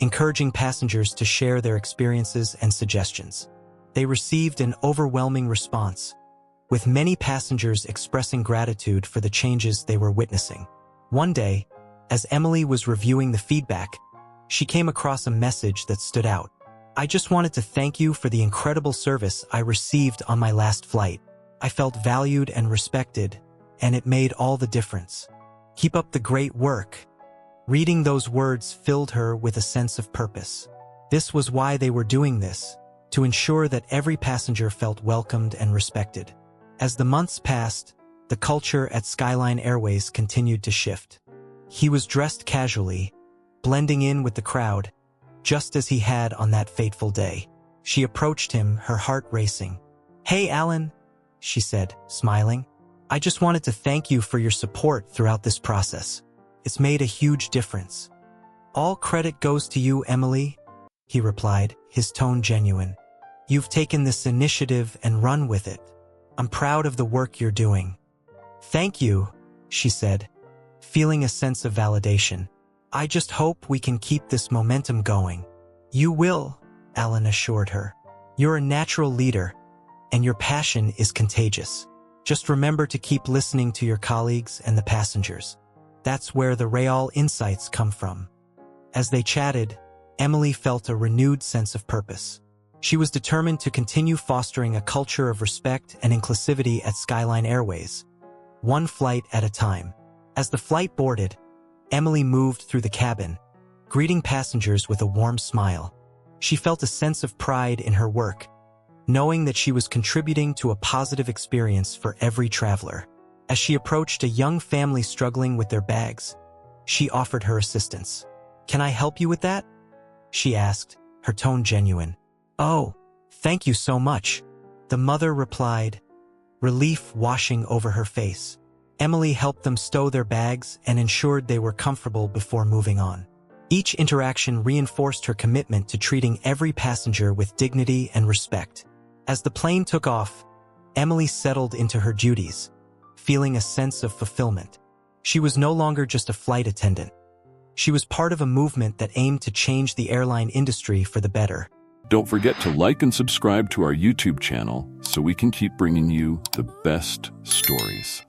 encouraging passengers to share their experiences and suggestions. They received an overwhelming response, with many passengers expressing gratitude for the changes they were witnessing. One day, as Emily was reviewing the feedback, she came across a message that stood out. "I just wanted to thank you for the incredible service I received on my last flight. I felt valued and respected, and it made all the difference. Keep up the great work." Reading those words filled her with a sense of purpose. This was why they were doing this, to ensure that every passenger felt welcomed and respected. As the months passed, the culture at Skyline Airways continued to shift. He was dressed casually, blending in with the crowd, just as he had on that fateful day. She approached him, her heart racing. "Hey, Alan," she said, smiling. "I just wanted to thank you for your support throughout this process. It's made a huge difference." "All credit goes to you, Emily," he replied, his tone genuine. "You've taken this initiative and run with it. I'm proud of the work you're doing." "Thank you," she said, feeling a sense of validation. "I just hope we can keep this momentum going." "You will," Alan assured her. "You're a natural leader, and your passion is contagious. Just remember to keep listening to your colleagues and the passengers. That's where the real insights come from. As they chatted, Emily felt a renewed sense of purpose. She was determined to continue fostering a culture of respect and inclusivity at Skyline Airways, one flight at a time. As the flight boarded, Emily moved through the cabin, greeting passengers with a warm smile. She felt a sense of pride in her work, knowing that she was contributing to a positive experience for every traveler. As she approached a young family struggling with their bags, she offered her assistance. "Can I help you with that?" she asked, her tone genuine. "Oh, thank you so much," the mother replied, relief washing over her face. Emily helped them stow their bags and ensured they were comfortable before moving on. Each interaction reinforced her commitment to treating every passenger with dignity and respect. As the plane took off, Emily settled into her duties, feeling a sense of fulfillment. She was no longer just a flight attendant. She was part of a movement that aimed to change the airline industry for the better. Don't forget to like and subscribe to our YouTube channel so we can keep bringing you the best stories.